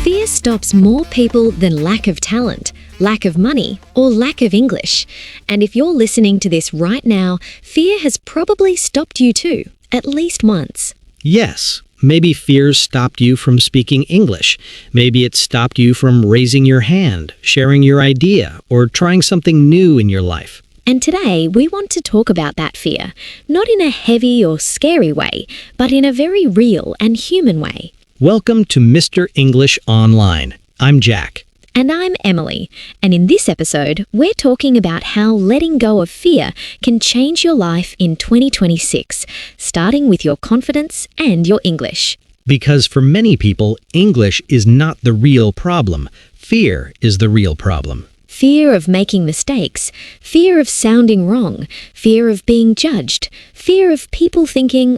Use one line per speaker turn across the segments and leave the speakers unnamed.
Fear stops more people than lack of talent, lack of money, or lack of English. And if you're listening to this right now, fear has probably stopped you too, at least once.
Yes, maybe fears stopped you from speaking English. Maybe it stopped you from raising your hand, sharing your idea, or trying something new in your life.
And today, we want to talk about that fear, not in a heavy or scary way, but in a very real and human way.
Welcome to Mr. English Online. I'm Jack.
And I'm Emily, and in this episode, we're talking about how letting go of fear can change your life in 2026, starting with your confidence and your English.
Because for many people, English is not the real problem. Fear is the real problem.
Fear of making mistakes, fear of sounding wrong, fear of being judged, fear of people thinking,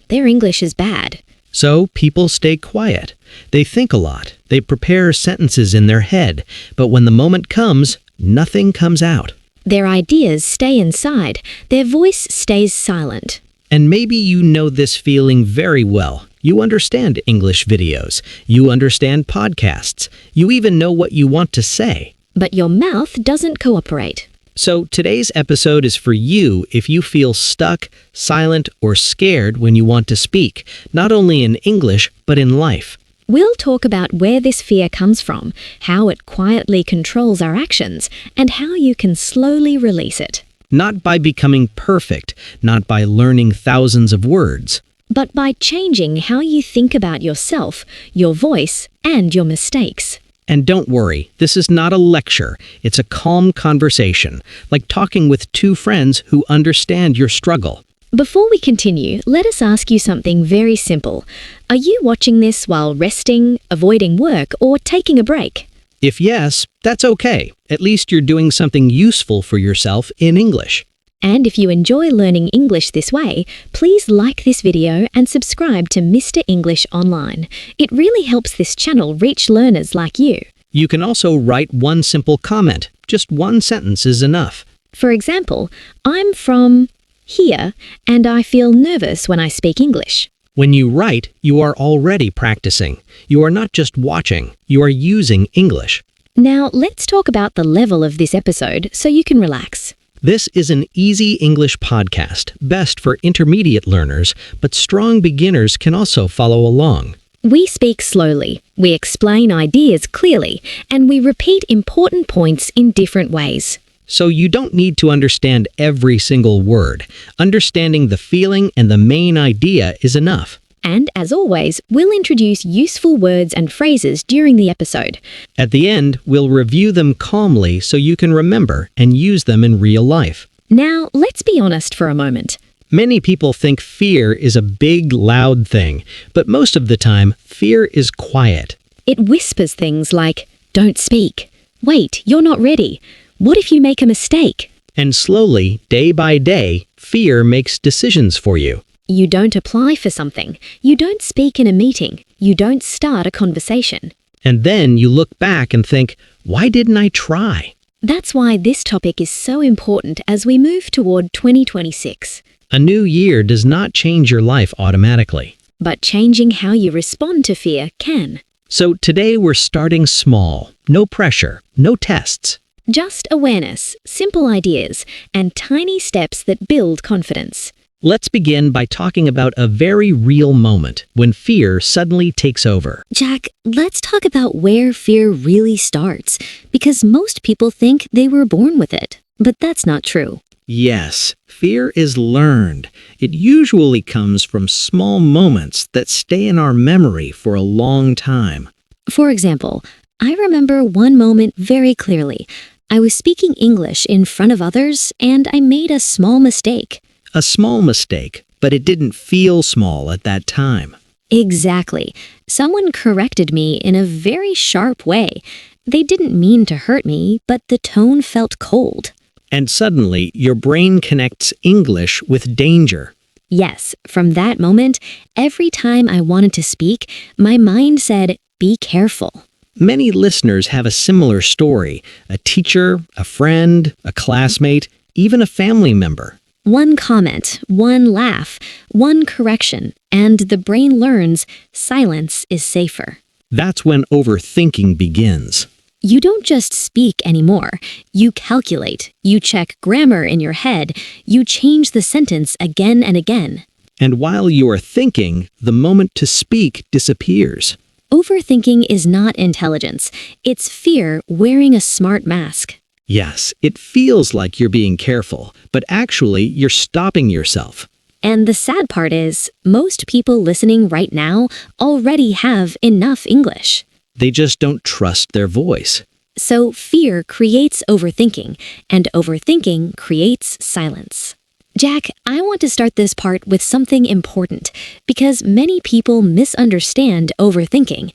their English is bad.
So people stay quiet. They think a lot. They prepare sentences in their head. But when the moment comes, nothing comes out.
Their ideas stay inside. Their voice stays silent.
And maybe you know this feeling very well. You understand English videos. You understand podcasts. You even know what you want to say.
But your mouth doesn't cooperate.
So today's episode is for you if you feel stuck, silent, or scared when you want to speak, not only in English, but in life.
We'll talk about where this fear comes from, how it quietly controls our actions, and how you can slowly release it.
Not by becoming perfect, not by learning thousands of words,
but by changing how you think about yourself, your voice, and your mistakes.
And don't worry, this is not a lecture. It's a calm conversation, like talking with two friends who understand your struggle.
Before we continue, let us ask you something very simple. Are you watching this while resting, avoiding work, or taking a break?
If yes, that's okay. At least you're doing something useful for yourself in English.
And if you enjoy learning English this way, please like this video and subscribe to Mr. English Online. It really helps this channel reach learners like you.
You can also write one simple comment. Just one sentence is enough.
For example, I'm from here and I feel nervous when I speak English.
When you write, you are already practicing. You are not just watching, you are using English.
Now let's talk about the level of this episode so you can relax.
This is an easy English podcast, best for intermediate learners, but strong beginners can also follow along.
We speak slowly, we explain ideas clearly, and we repeat important points in different ways.
So you don't need to understand every single word. Understanding the feeling and the main idea is enough.
And as always, we'll introduce useful words and phrases during the episode.
At the end, we'll review them calmly so you can remember and use them in real life.
Now, let's be honest for a moment.
Many people think fear is a big, loud thing, but most of the time, fear is quiet.
It whispers things like, "Don't speak," "Wait, you're not ready," "What if you make a mistake?"
And slowly, day by day, fear makes decisions for you.
You don't apply for something. You don't speak in a meeting. You don't start a conversation.
And then you look back and think, why didn't I try?
That's why this topic is so important as we move toward 2026.
A new year does not change your life automatically.
But changing how you respond to fear can.
So today we're starting small. No pressure, no tests.
Just awareness, simple ideas, and tiny steps that build confidence.
Let's begin by talking about a very real moment when fear suddenly takes over.
Jack, let's talk about where fear really starts, because most people think they were born with it, but that's not true.
Yes, fear is learned. It usually comes from small moments that stay in our memory for a long time.
For example, I remember one moment very clearly. I was speaking English in front of others, and I made a small mistake.
A small mistake, but it didn't feel small at that time.
Exactly. Someone corrected me in a very sharp way. They didn't mean to hurt me, but the tone felt cold.
And suddenly, your brain connects English with danger.
Yes, from that moment, every time I wanted to speak, my mind said, "Be careful."
Many listeners have a similar story. A teacher, a friend, a classmate, even a family member.
One comment, one laugh, one correction, and the brain learns silence is safer.
That's when overthinking begins.
You don't just speak anymore. You calculate, you check grammar in your head, you change the sentence again and again.
And while you are thinking, the moment to speak disappears.
Overthinking is not intelligence. It's fear wearing a smart mask.
Yes, it feels like you're being careful, but actually you're stopping yourself.
And the sad part is, most people listening right now already have enough English.
They just don't trust their voice.
So fear creates overthinking, and overthinking creates silence. Jack, I want to start this part with something important, because many people misunderstand overthinking.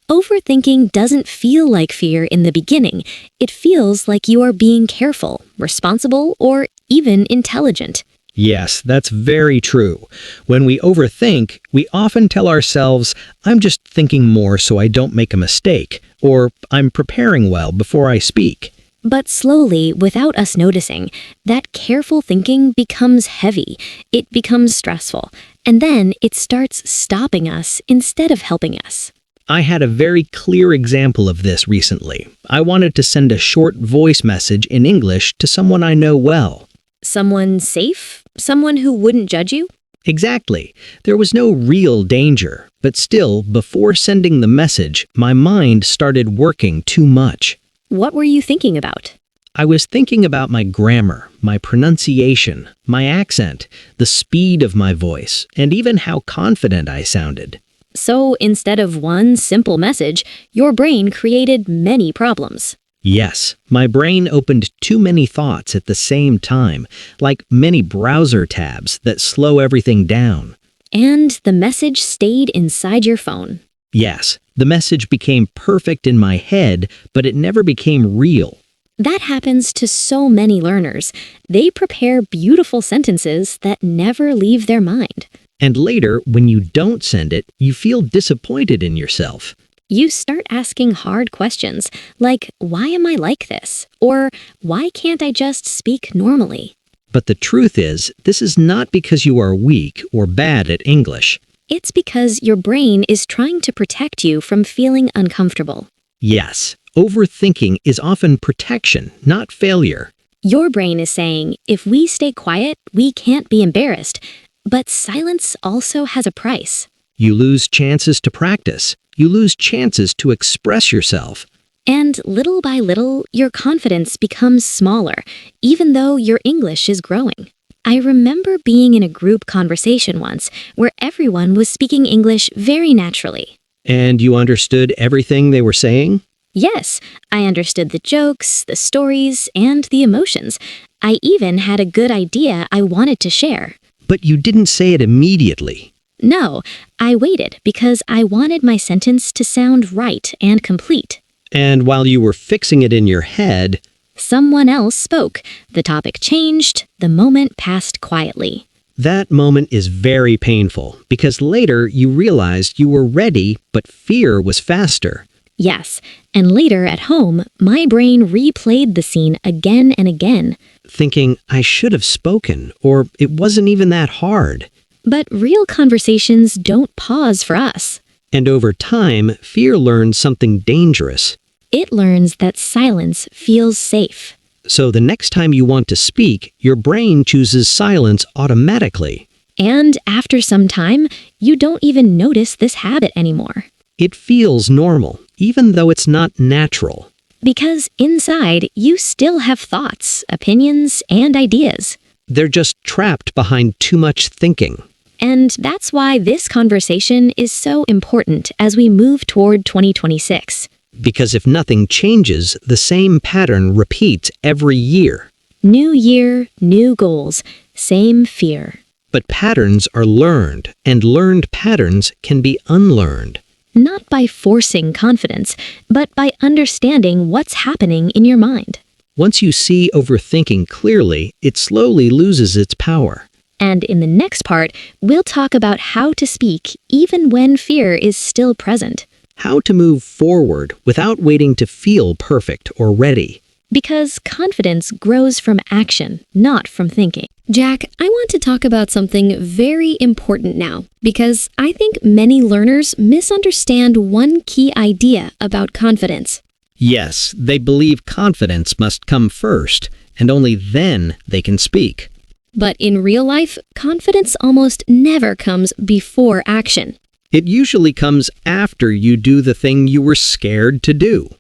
Overthinking doesn't feel like fear in the beginning. It feels like you are being careful, responsible, or even intelligent.
Yes, that's very true. When we overthink, we often tell ourselves, I'm just thinking more so I don't make a mistake, or I'm preparing well before I speak.
But slowly, without us noticing, that careful thinking becomes heavy. It becomes stressful. And then it starts stopping us instead of helping us.
I had a very clear example of this recently. I wanted to send a short voice message in English to someone I know well.
Someone safe? Someone who wouldn't judge you?
Exactly. There was no real danger, but still, before sending the message, my mind started working too much.
What were you thinking about?
I was thinking about my grammar, my pronunciation, my accent, the speed of my voice, and even how confident I sounded.
So instead of one simple message, your brain created many problems.
Yes, my brain opened too many thoughts at the same time, like many browser tabs that slow everything down.
And the message stayed inside your phone.
Yes, the message became perfect in my head, but it never became real.
That happens to so many learners. They prepare beautiful sentences that never leave their mind.
And later, when you don't send it, you feel disappointed in yourself.
You start asking hard questions, like, why am I like this? Or, why can't I just speak normally?
But the truth is, this is not because you are weak or bad at English.
It's because your brain is trying to protect you from feeling uncomfortable.
Yes, overthinking is often protection, not failure.
Your brain is saying, if we stay quiet, we can't be embarrassed. But silence also has a price.
You lose chances to practice. You lose chances to express yourself.
And little by little, your confidence becomes smaller, even though your English is growing. I remember being in a group conversation once where everyone was speaking English very naturally.
And you understood everything they were saying?
Yes, I understood the jokes, the stories, and the emotions. I even had a good idea I wanted to share.
But you didn't say it immediately.
No, I waited because I wanted my sentence to sound right and complete.
And while you were fixing it in your head,
someone else spoke. The topic changed. The moment passed quietly.
that moment is very painful because later you realized you were ready, but fear was faster.
Yes, and later at home, my brain replayed the scene again and again.
Thinking, I should have spoken, or it wasn't even that hard.
But real conversations don't pause for us.
And over time, fear learns something dangerous.
It learns that silence feels safe.
So the next time you want to speak, your brain chooses silence automatically.
And after some time, you don't even notice this habit anymore.
It feels normal, even though it's not natural.
Because inside, you still have thoughts, opinions, and ideas.
They're just trapped behind too much thinking.
And that's why this conversation is so important as we move toward 2026.
Because if nothing changes, the same pattern repeats every year.
New year, new goals, same fear.
But patterns are learned, and learned patterns can be unlearned.
Not by forcing confidence, but by understanding what's happening in your mind.
Once you see overthinking clearly, it slowly loses its power.
And in the next part, we'll talk about how to speak even when fear is still present.
How to move forward without waiting to feel perfect or ready.
Because confidence grows from action, not from thinking. Jack, I want to talk about something very important now because I think many learners misunderstand one key idea about confidence.
Yes, they believe confidence must come first, and only then they can speak.
But in real life, confidence almost never comes before action.
It usually comes after you do the thing you were scared to do.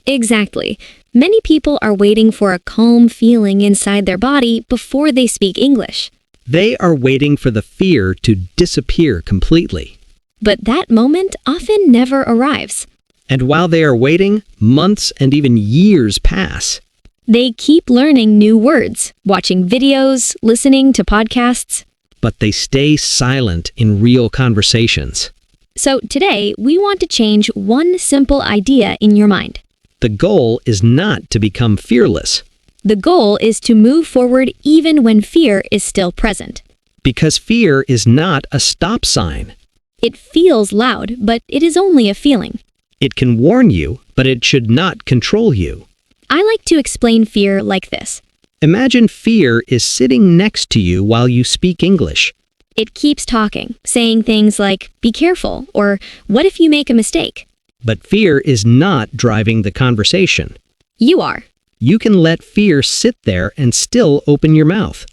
Exactly. Many people are waiting for a calm feeling inside their body before they speak English.
They are waiting for the fear to disappear completely.
But that moment often never arrives.
And while they are waiting, months and even years pass.
They keep learning new words, watching videos, listening to podcasts.
But they stay silent in real conversations.
So today, we want to change one simple idea in your mind.
The goal is not to become fearless.
The goal is to move forward even when fear is still present.
Because fear is not a stop sign.
It feels loud, but it is only a feeling.
It can warn you, but it should not control you.
I like to explain fear like this.
Imagine fear is sitting next to you while you speak English.
It keeps talking, saying things like, "Be careful," or "What if you make a mistake?"
But fear is not driving the conversation.
You are.
You can let fear sit there and still open your mouth.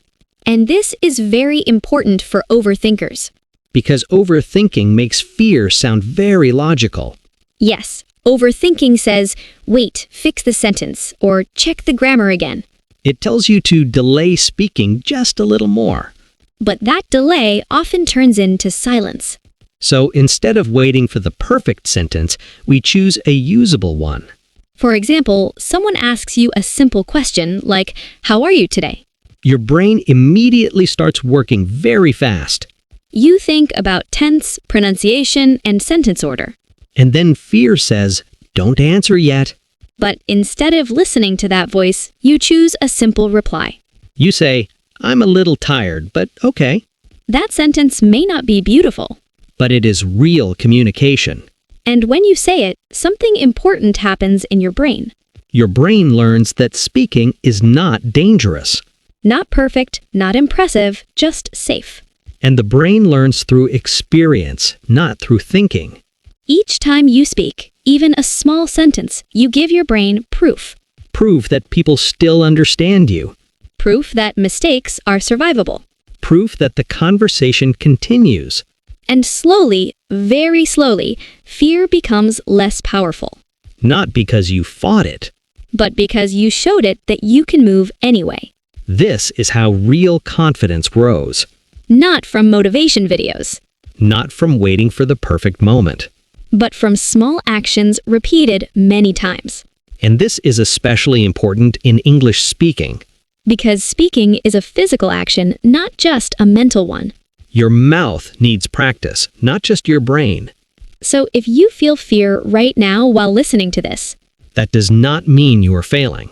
And this is very important for overthinkers.
Because overthinking makes fear sound very logical.
Yes, overthinking says, "Wait, fix the sentence," or "Check the grammar again."
It tells you to delay speaking just a little more.
But that delay often turns into silence.
So instead of waiting for the perfect sentence, we choose a usable one.
For example, someone asks you a simple question like, "How are you today?"
Your brain immediately starts working very fast.
You think about tense, pronunciation, and sentence order.
And then fear says, "Don't answer yet."
But instead of listening to that voice, you choose a simple reply.
You say, "I'm a little tired, but okay."
That sentence may not be beautiful.
But it is real communication.
And when you say it, something important happens in your brain.
Your brain learns that speaking is not dangerous.
Not perfect, not impressive, just safe.
And the brain learns through experience, not through thinking.
Each time you speak, even a small sentence, you give your brain proof.
Proof that people still understand you.
Proof that mistakes are survivable.
Proof that the conversation continues.
And slowly, very slowly, fear becomes less powerful.
Not because you fought it.
But because you showed it that you can move anyway.
This is how real confidence grows.
Not from motivation videos.
Not from waiting for the perfect moment.
But from small actions repeated many times.
And this is especially important in English speaking.
Because speaking is a physical action, not just a mental one.
Your mouth needs practice, not just your brain.
So if you feel fear right now while listening to this,
That does not mean you are failing.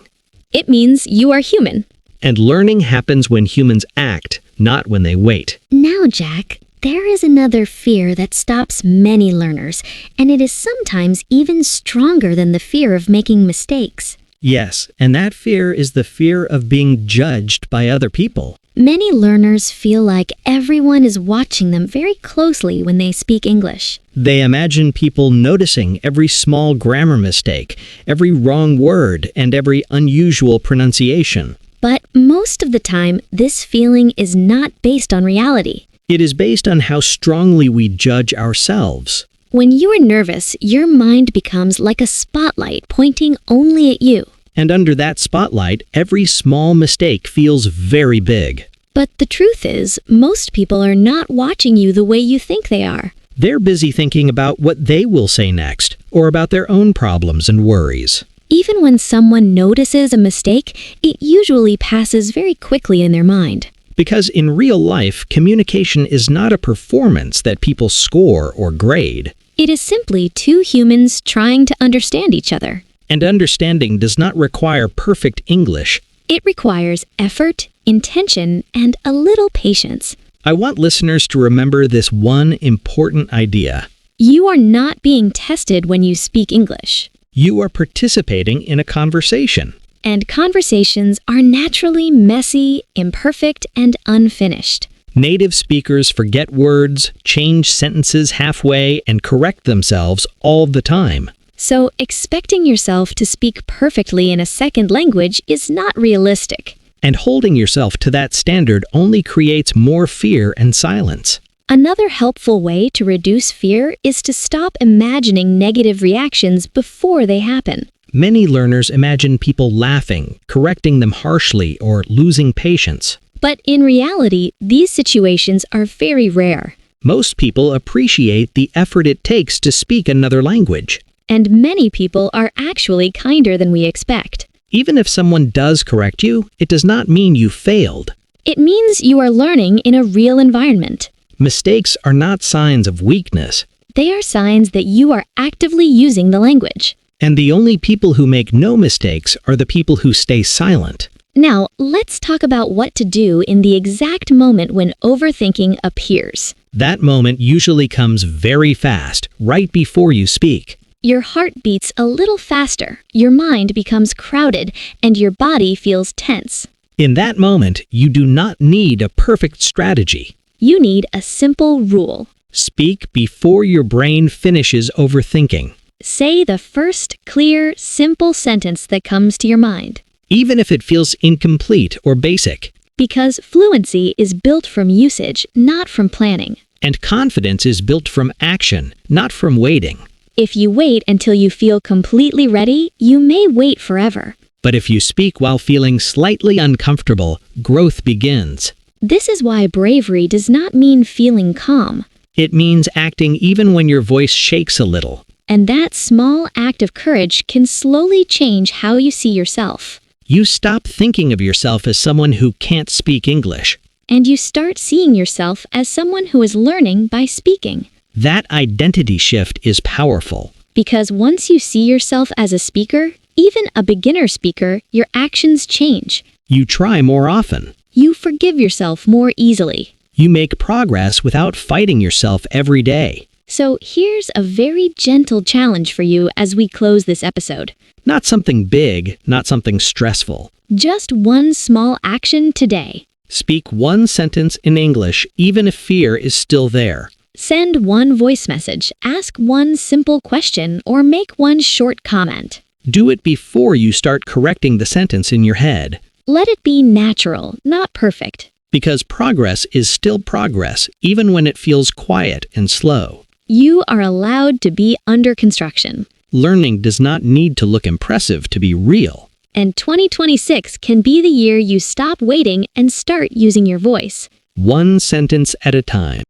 it means you are human.
And learning happens when humans act, not when they wait.
Now, Jack, there is another fear that stops many learners, and it is sometimes even stronger than the fear of making mistakes.
Yes, and that fear is the fear of being judged by other people.
Many learners feel like everyone is watching them very closely when they speak English.
They imagine people noticing every small grammar mistake, every wrong word, and every unusual pronunciation.
But most of the time, this feeling is not based on reality.
It is based on how strongly we judge ourselves.
When you are nervous, your mind becomes like a spotlight pointing only at you.
And under that spotlight, every small mistake feels very big.
But the truth is, most people are not watching you the way you think they are.
They're busy thinking about what they will say next, or about their own problems and worries.
Even when someone notices a mistake, it usually passes very quickly in their mind.
Because in real life, communication is not a performance that people score or grade.
It is simply two humans trying to understand each other.
And understanding does not require perfect English.
It requires effort, intention, and a little patience.
I want listeners to remember this one important idea.
You are not being tested when you speak English.
You are participating in a conversation.
And conversations are naturally messy, imperfect, and unfinished.
Native speakers forget words, change sentences halfway, and correct themselves all the time.
So, expecting yourself to speak perfectly in a second language is not realistic.
And holding yourself to that standard only creates more fear and silence.
Another helpful way to reduce fear is to stop imagining negative reactions before they happen.
Many learners imagine people laughing, correcting them harshly, or losing patience.
But in reality, these situations are very rare.
Most people appreciate the effort it takes to speak another language.
And many people are actually kinder than we expect.
Even if someone does correct you, it does not mean you failed.
It means you are learning in a real environment.
Mistakes are not signs of weakness.
They are signs that you are actively using the language.
And the only people who make no mistakes are the people who stay silent.
Now, let's talk about what to do in the exact moment when overthinking appears.
That moment usually comes very fast, right before you speak.
Your heart beats a little faster, your mind becomes crowded, and your body feels tense.
In that moment, you do not need a perfect strategy.
You need a simple rule.
Speak before your brain finishes overthinking.
Say the first clear, simple sentence that comes to your mind.
Even if it feels incomplete or basic.
Because fluency is built from usage, not from planning.
And confidence is built from action, not from waiting.
If you wait until you feel completely ready, you may wait forever.
But if you speak while feeling slightly uncomfortable, growth begins.
This is why bravery does not mean feeling calm.
It means acting even when your voice shakes a little.
And that small act of courage can slowly change how you see yourself.
You stop thinking of yourself as someone who can't speak English.
And you start seeing yourself as someone who is learning by speaking.
That identity shift is powerful.
Because once you see yourself as a speaker, even a beginner speaker, your actions change.
You try more often.
You forgive yourself more easily.
You make progress without fighting yourself every day.
So here's a very gentle challenge for you as we close this episode.
Not something big, not something stressful.
Just one small action today.
Speak one sentence in English, even if fear is still there.
Send one voice message, ask one simple question, or make one short comment.
Do it before you start correcting the sentence in your head.
Let it be natural, not perfect.
Because progress is still progress, even when it feels quiet and slow.
You are allowed to be under construction.
Learning does not need to look impressive to be real.
And 2026 can be the year you stop waiting and start using your voice.
One sentence at a time.